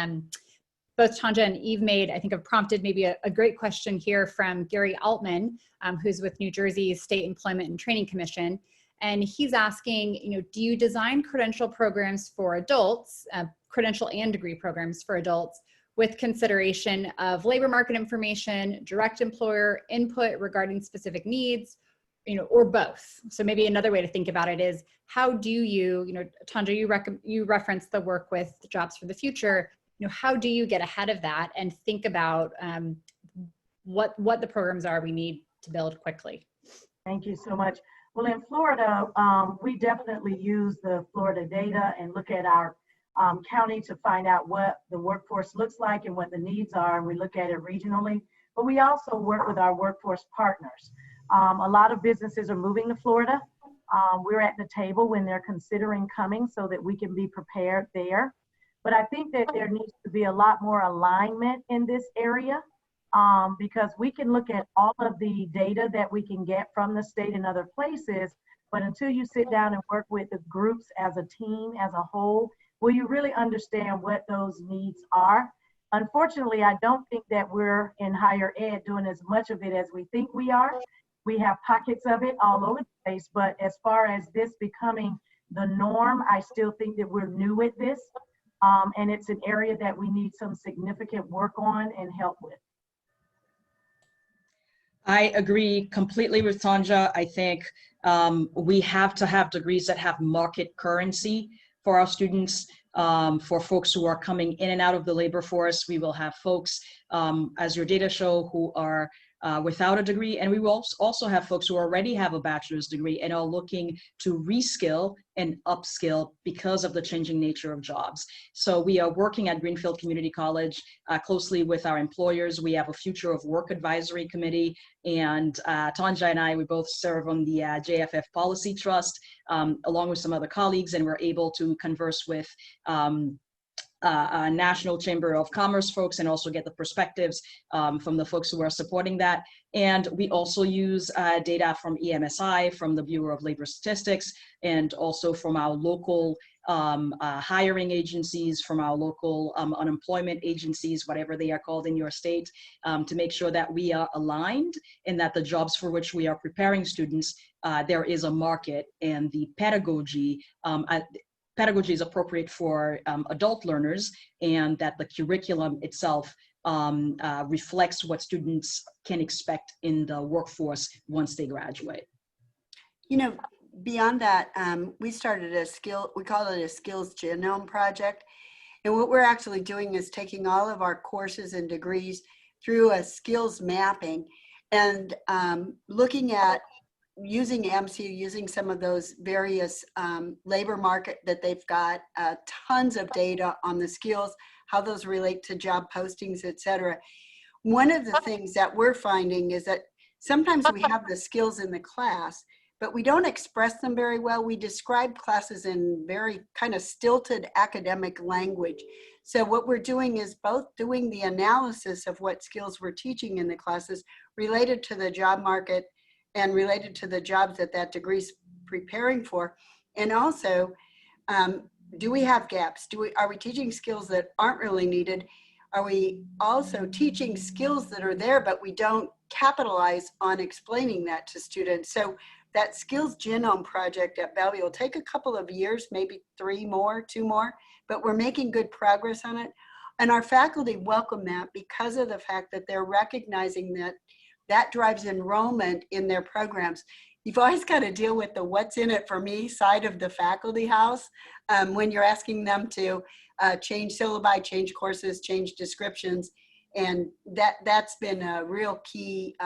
S1: both Tanja and Eve made, I think have prompted maybe a great question here from Gary Altman, who's with New Jersey's State Employment and Training Commission. And he's asking, do you design credential programs for adults, credential and degree programs for adults, with consideration of labor market information, direct employer input regarding specific needs, or both? So maybe another way to think about it is, how do you, Tanja, you referenced the work with Jobs for the Future. How do you get ahead of that and think about what the programs are we need to build quickly?
S3: Thank you so much. Well, in Florida, we definitely use the Florida data and look at our county to find out what the workforce looks like and what the needs are. And we look at it regionally, but we also work with our workforce partners. A lot of businesses are moving to Florida. We're at the table when they're considering coming so that we can be prepared there. But I think that there needs to be a lot more alignment in this area, because we can look at all of the data that we can get from the state and other places, but until you sit down and work with the groups as a team, as a whole, will you really understand what those needs are? Unfortunately, I don't think that we're in higher ed doing as much of it as we think we are. We have pockets of it all over the place, but as far as this becoming the norm, I still think that we're new at this. And it's an area that we need some significant work on and help with.
S6: I agree completely with Tanja. I think we have to have degrees that have market currency for our students. For folks who are coming in and out of the labor force, we will have folks, as your data show, who are without a degree, and we will also have folks who already have a bachelor's degree and are looking to reskill and upskill because of the changing nature of jobs. So we are working at Greenfield Community College closely with our employers. We have a Future of Work Advisory Committee, and Tanja and I, we both serve on the JFF Policy Trust, along with some other colleagues, and we're able to converse with National Chamber of Commerce folks and also get the perspectives from the folks who are supporting that. And we also use data from EMSI, from the Bureau of Labor Statistics, and also from our local hiring agencies, from our local unemployment agencies, whatever they are called in your state, to make sure that we are aligned and that the jobs for which we are preparing students, there is a market, and the pedagogy is appropriate for adult learners, and that the curriculum itself reflects what students can expect in the workforce once they graduate.
S5: Beyond that, we started we call it a skills genome project. And what we're actually doing is taking all of our courses and degrees through a skills mapping and looking at using MCU, using some of those various labor market that they've got, tons of data on the skills, how those relate to job postings, et cetera. One of the things that we're finding is that sometimes we have the skills in the class, but we don't express them very well. We describe classes in very kind of stilted academic language. So what we're doing is both doing the analysis of what skills we're teaching in the classes related to the job market and related to the jobs that that degree is preparing for. And also, do we have gaps? Are we teaching skills that aren't really needed? Are we also teaching skills that are there, but we don't capitalize on explaining that to students? So that skills genome project at Bellevue will take a couple of years, maybe 2 more, but we're making good progress on it. And our faculty welcome that because of the fact that they're recognizing that that drives enrollment in their programs. You've always got to deal with the what's in it for me side of the faculty house when you're asking them to change syllabi, change courses, change descriptions. And that's been a real key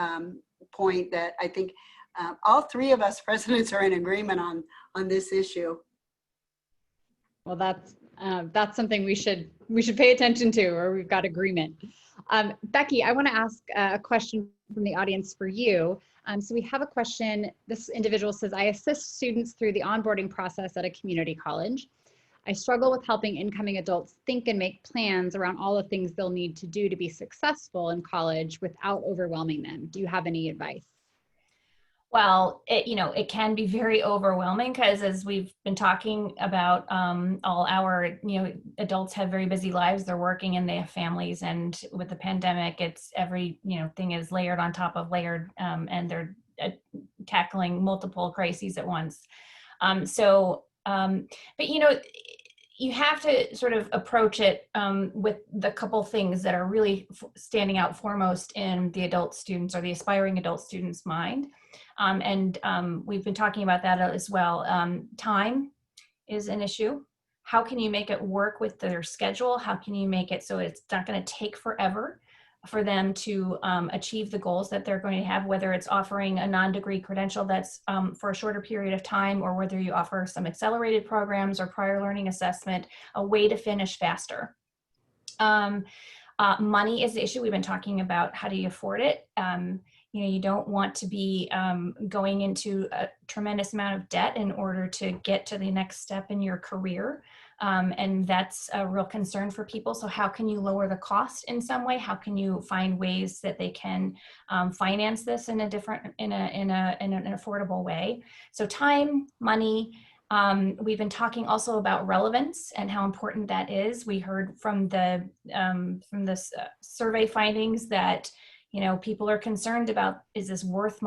S5: point that I think all 3 of us presidents are in agreement on this issue.
S1: Well, that's something we should pay attention to, or we've got agreement. Becky, I want to ask a question from the audience for you. So we have a question. This individual says, I assist students through the onboarding process at a community college. I struggle with helping incoming adults think and make plans around all the things they'll need to do to be successful in college without overwhelming them. Do you have any advice?
S4: Well, it can be very overwhelming because as we've been talking about, all our, adults have very busy lives. They're working and they have families. And with the pandemic, it's every, thing is layered on top of layered, and they're tackling multiple crises at once. But you have to sort of approach it with the couple things that are really standing out foremost in the adult students or the aspiring adult student's mind. We've been talking about that as well. Time is an issue. How can you make it work with their schedule? How can you make it so it's not going to take forever for them to achieve the goals that they're going to have, whether it's offering a non-degree credential that's for a shorter period of time, or whether you offer some accelerated programs or prior learning assessment, a way to finish faster. Money is the issue. We've been talking about how do you afford it. You don't want to be going into a tremendous amount of debt in order to get to the next step in your career. And that's a real concern for people. So how can you lower the cost in some way? How can you find ways that they can finance this in an affordable way? So time, money. We've been talking also about relevance and how important that is. We heard from the survey findings that people are concerned about, is this worth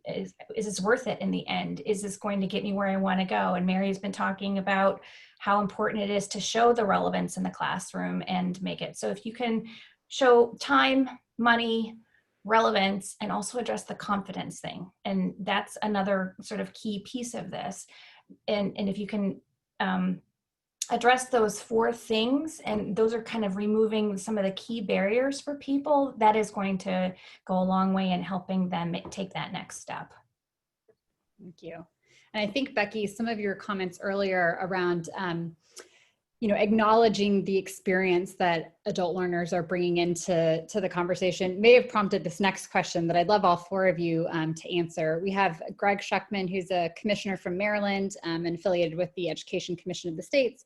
S4: is this worth it in the end? Is this going to get me where I want to go? And Mary's been talking about how important it is to show the relevance in the classroom and make it. So if you can show time, money, relevance, and also address the confidence thing. And that's another sort of key piece of this. And if you can address those 4 things, and those are kind of removing some of the key barriers for people, that is going to go a long way in helping them take that next step.
S1: Thank you. And I think, Becky, some of your comments earlier around, acknowledging the experience that adult learners are bringing into the conversation may have prompted this next question that I'd love all 4 of you to answer. We have Greg Schuckman, who's a commissioner from Maryland and affiliated with the Education Commission of the States,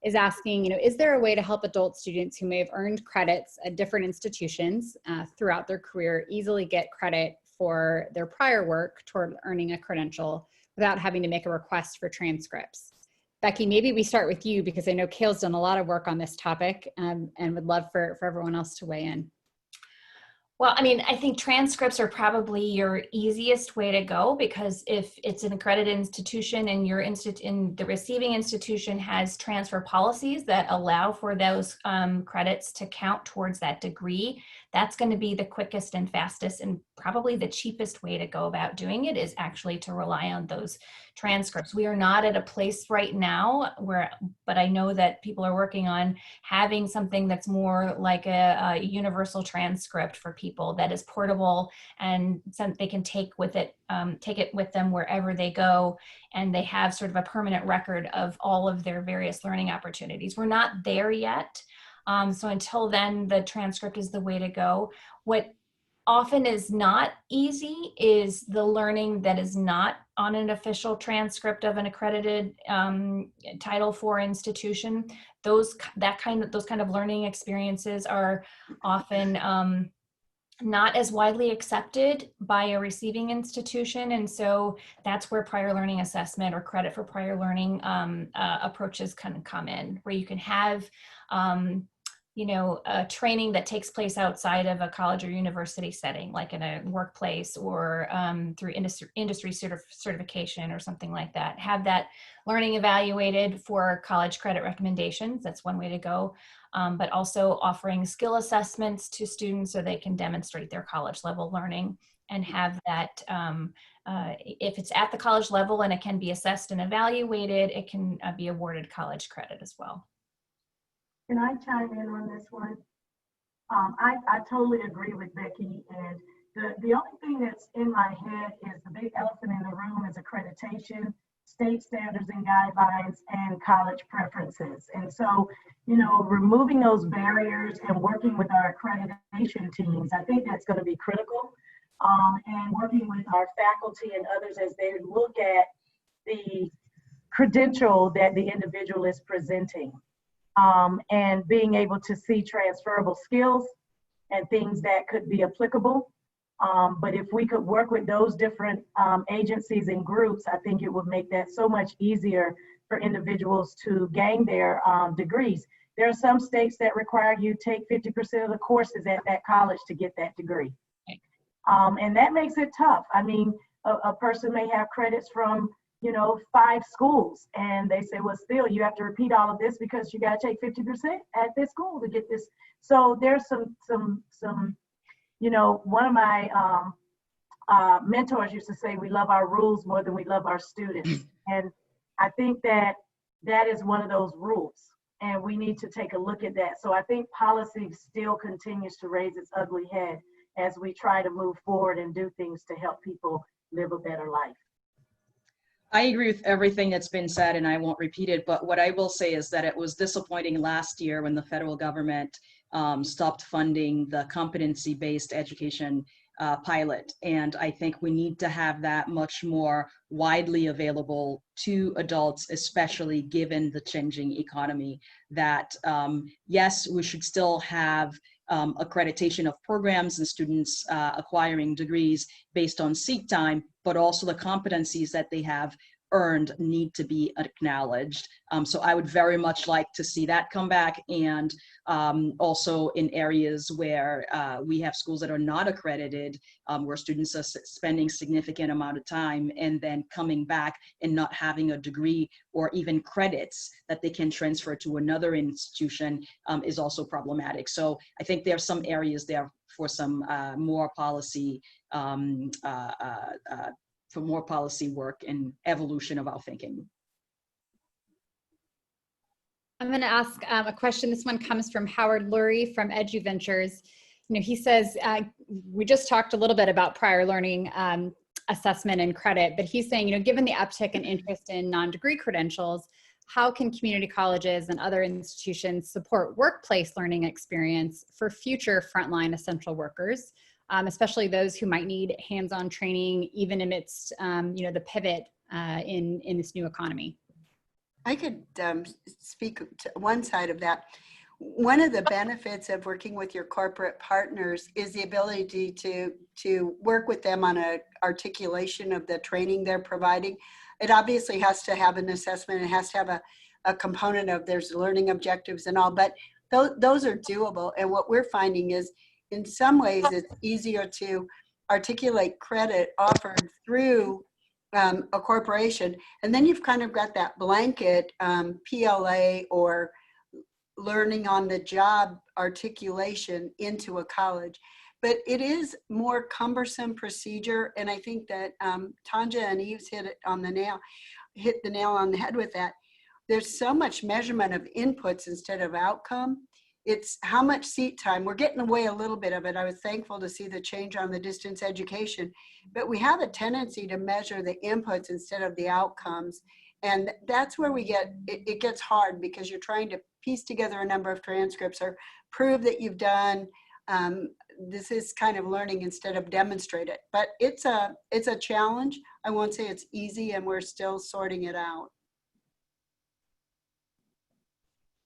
S1: is asking, is there a way to help adult students who may have earned credits at different institutions throughout their career easily get credit for their prior work toward earning a credential without having to make a request for transcripts? Becky, maybe we start with you because I know Kale's done a lot of work on this topic and would love for everyone else to weigh in.
S4: Well, I mean, I think transcripts are probably your easiest way to go, because if it's an accredited institution and your in the receiving institution has transfer policies that allow for those credits to count towards that degree, that's going to be the quickest and fastest and probably the cheapest way to go about doing it, is actually to rely on those transcripts. We are not at a place right now but I know that people are working on having something that's more like a universal transcript for people that is portable and something they can take it with them wherever they go, and they have sort of a permanent record of all of their various learning opportunities. We're not there yet. So until then, the transcript is the way to go. What often is not easy is the learning that is not on an official transcript of an accredited Title IV institution. Those kind of learning experiences are often not as widely accepted by a receiving institution, and so that's where prior learning assessment or credit for prior learning approaches can come in, where you can have a training that takes place outside of a college or university setting, like in a workplace or through industry certification or something like that. Have that learning evaluated for college credit recommendations. That's one way to go. But also offering skill assessments to students so they can demonstrate their college level learning, and have that, if it's at the college level and it can be assessed and evaluated, it can be awarded college credit as well.
S3: Can I chime in on this one? I totally agree with Becky, and the only thing that's in my head is the big elephant in the room is accreditation, state standards and guidelines, and college preferences. And so, removing those barriers and working with our accreditation teams, I think that's going to be critical. And working with our faculty and others as they look at the credential that the individual is presenting. And being able to see transferable skills and things that could be applicable. But if we could work with those different agencies and groups, I think it would make that so much easier for individuals to gain their degrees. There are some states that require you take 50% of the courses at that college to get that degree. And that makes it tough. I mean, a person may have credits from 5 schools, and they say, well, still you have to repeat all of this because you got to take 50% at this school to get this. So there's some one of my mentors used to say, we love our rules more than we love our students. And I think that is one of those rules, and we need to take a look at that. So I think policy still continues to raise its ugly head as we try to move forward and do things to help people live a better life.
S6: I agree with everything that's been said, and I won't repeat it, but what I will say is that it was disappointing last year when the federal government stopped funding the competency-based education pilot. And I think we need to have that much more widely available to adults, especially given the changing economy, that yes, we should still have accreditation of programs and students acquiring degrees based on seat time, but also the competencies that they have earned need to be acknowledged. So I would very much like to see that come back, and also in areas where we have schools that are not accredited, where students are spending significant amount of time and then coming back and not having a degree or even credits that they can transfer to another institution is also problematic. So I think there are some areas there for some more policy work and evolution of our thinking.
S1: I'm going to ask a question. This one comes from Howard Lurie from EduVentures. He says, we just talked a little bit about prior learning assessment and credit, but he's saying, given the uptick in interest in non-degree credentials, how can community colleges and other institutions support workplace learning experience for future frontline essential workers, especially those who might need hands-on training even amidst the pivot in this new economy?
S5: I could speak to one side of that. One of the benefits of working with your corporate partners is the ability to work with them on an articulation of the training they're providing. It obviously has to have an assessment. It has to have a component of there's learning objectives and all, but those are doable. And what we're finding is in some ways it's easier to articulate credit offered through a corporation. And then you've kind of got that blanket PLA or learning on the job articulation into a college. But it is more cumbersome procedure. And I think that Tanja and Eve's hit the nail on the head with that. There's so much measurement of inputs instead of outcome. It's how much seat time. We're getting away a little bit of it. I was thankful to see the change on the distance education, but we have a tendency to measure the inputs instead of the outcomes. And that's where it gets hard, because you're trying to piece together a number of transcripts or prove that you've done. This is kind of learning instead of demonstrate it, but it's a challenge. I won't say it's easy, and we're still sorting it out.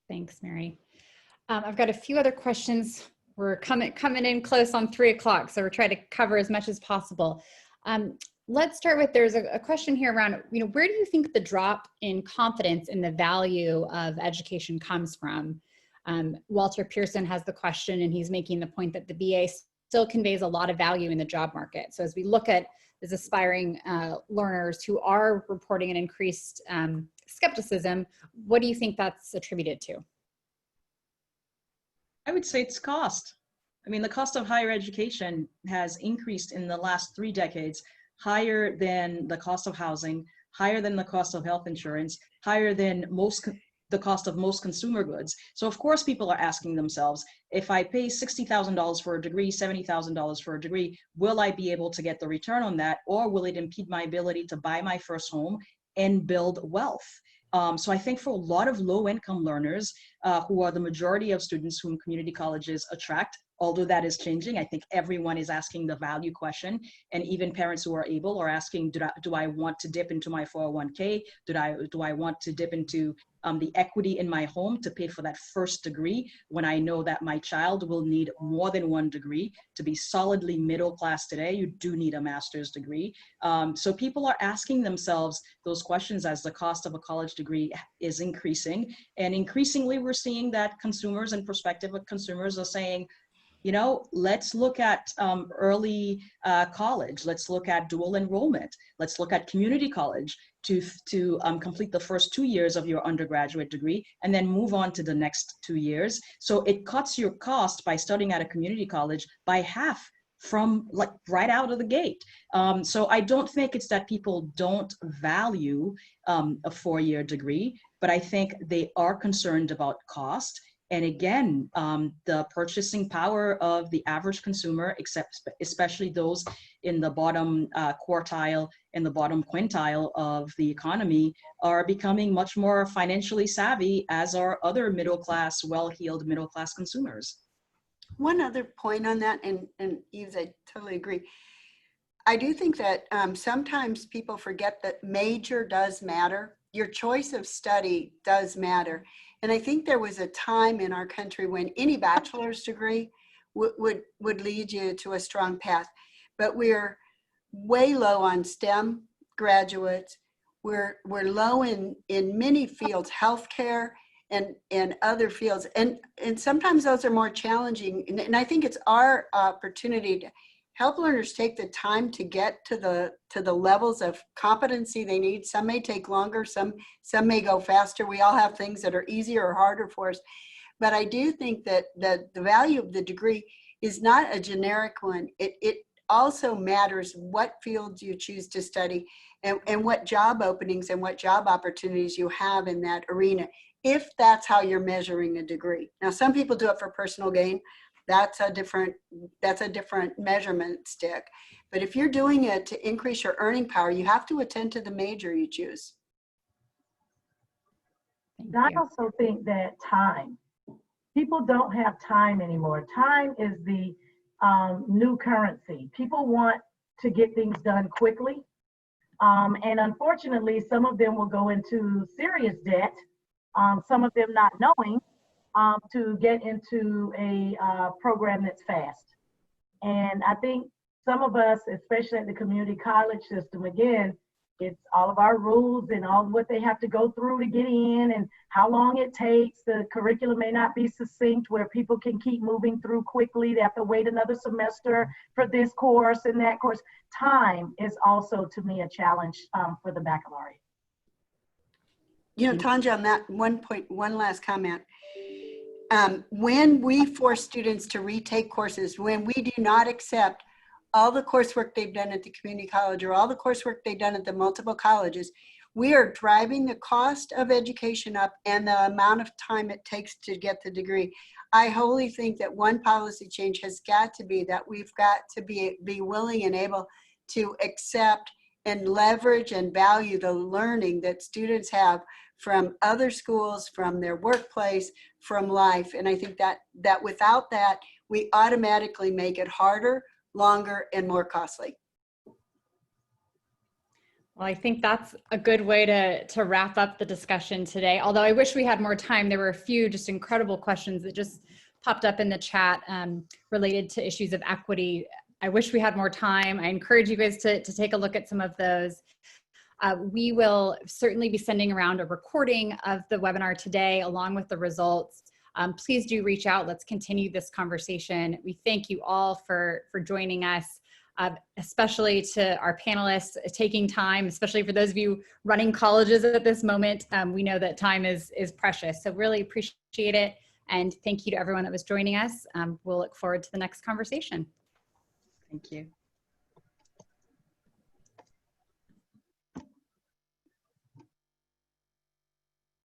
S1: Thanks, Mary. I've got a few other questions. We're coming in close on 3 o'clock, so we're trying to cover as much as possible. Let's start with, there's a question here around, where do you think the drop in confidence in the value of education comes from? Walter Pearson has the question, and he's making the point that the VA still conveys a lot of value in the job market. So as we look at these aspiring learners who are reporting an increased skepticism, what do you think that's attributed to?
S6: I would say it's cost. I mean, the cost of higher education has increased in the last 3 decades, higher than the cost of housing, higher than the cost of health insurance, higher than the cost of most consumer goods. So of course people are asking themselves, if I pay $60,000 for a degree, $70,000 for a degree, will I be able to get the return on that, or will it impede my ability to buy my first home and build wealth? So I think for a lot of low-income learners, who are the majority of students whom community colleges attract, although that is changing, I think everyone is asking the value question, and even parents who are able are asking, do I want to dip into my 401k? Do I want to dip into the equity in my home to pay for that first degree, when I know that my child will need more than 1 degree? To be solidly middle class today, you do need a master's degree. So people are asking themselves those questions as the cost of a college degree is increasing. And increasingly, we're seeing that consumers and prospective consumers are saying, let's look at early college. Let's look at dual enrollment. Let's look at community college to complete the first 2 years of your undergraduate degree, and then move on to the next 2 years. So it cuts your cost by studying at a community college by half from right out of the gate. So I don't think it's that people don't value a 4-year degree, but I think they are concerned about cost. And again, the purchasing power of the average consumer, especially those in the bottom quartile and the bottom quintile of the economy, are becoming much more financially savvy, as are other middle-class, well-heeled middle-class consumers.
S5: One other point on that, and Yves, I totally agree. I do think that sometimes people forget that major does matter. Your choice of study does matter. And I think there was a time in our country when any bachelor's degree would lead you to a strong path. But we're way low on STEM graduates. We're low in many fields, healthcare and other fields. And sometimes those are more challenging. And I think it's our opportunity to help learners take the time to get to the levels of competency they need. Some may take longer, some may go faster. We all have things that are easier or harder for us. But I do think that the value of the degree is not a generic one. It also matters what fields you choose to study and what job openings and what job opportunities you have in that arena, if that's how you're measuring a degree. Now, some people do it for personal gain. That's a different measurement stick. But if you're doing it to increase your earning power, you have to attend to the major you choose.
S3: I also think that people don't have time anymore. Time is the new currency. People want to get things done quickly. And unfortunately, some of them will go into serious debt, some of them not knowing, to get into a program that's fast. And I think some of us, especially at the community college system, again, It's all of our rules and all what they have to go through to get in and how long it takes. The curriculum may not be succinct where people can keep moving through quickly. They have to wait another semester for this course and that course. Time is also, to me, a challenge for the baccalaureate.
S5: You know, Tanja, on that one point, one last comment. When we force students to retake courses, when we do not accept all the coursework they've done at the community college or all the coursework they've done at the multiple colleges, we are driving the cost of education up and the amount of time it takes to get the degree. I wholly think that one policy change has got to be that we've got to be willing and able to accept and leverage and value the learning that students have from other schools, from their workplace, from life. And I think that without that, we automatically make it harder, longer, and more costly.
S1: Well, I think that's a good way to wrap up the discussion today. Although I wish we had more time. There were a few just incredible questions that just popped up in the chat related to issues of equity. I wish we had more time. I encourage you guys to take a look at some of those. We will certainly be sending around a recording of the webinar today along with the results. Please do reach out. Let's continue this conversation. We thank you all for joining us, especially to our panelists taking time, especially for those of you running colleges at this moment. We know that time is precious, so really appreciate it. And thank you to everyone that was joining us. We'll look forward to the next conversation.
S6: Thank you.